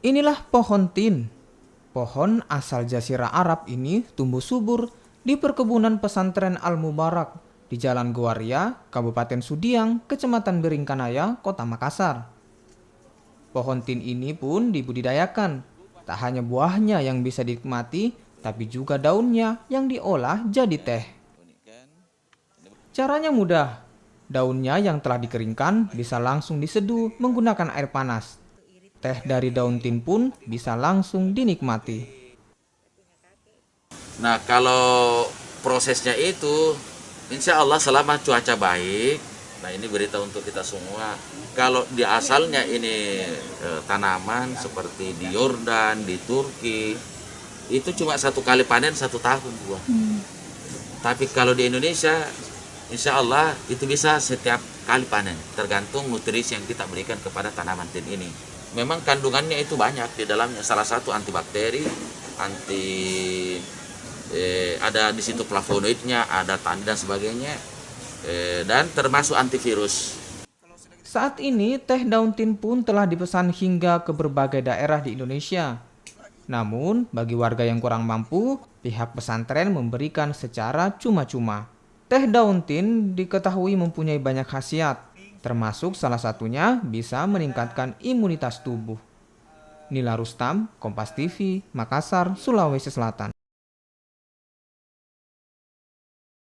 Inilah pohon tin. Pohon asal Jazirah Arab ini tumbuh subur di perkebunan pesantren Al-Mubarak di Jalan Guaria, Kabupaten Sudiang, Kecamatan Beringkanaya, Kota Makassar. Pohon tin ini pun dibudidayakan. Tak hanya buahnya yang bisa dinikmati, tapi juga daunnya yang diolah jadi teh. Caranya mudah. Daunnya yang telah dikeringkan bisa langsung diseduh menggunakan air panas. Teh dari daun tin pun bisa langsung dinikmati. Nah, kalau prosesnya itu, insya Allah selama cuaca baik, nah ini berita untuk kita semua. Kalau di asalnya ini tanaman seperti di Yordan, di Turki, itu cuma 1 kali panen 1 tahun buah. Tapi kalau di Indonesia, insya Allah itu bisa setiap kali panen, tergantung nutrisi yang kita berikan kepada tanaman tin ini. Memang kandungannya itu banyak di dalamnya, salah satu antibakteri, ada di situ flavonoidnya, ada tannin dan sebagainya, dan termasuk antivirus. Saat ini teh daun tin pun telah dipesan hingga ke berbagai daerah di Indonesia. Namun, bagi warga yang kurang mampu, pihak pesantren memberikan secara cuma-cuma. Teh daun tin diketahui mempunyai banyak khasiat, termasuk salah satunya bisa meningkatkan imunitas tubuh. Nila Rustam, Kompas TV, Makassar, Sulawesi Selatan.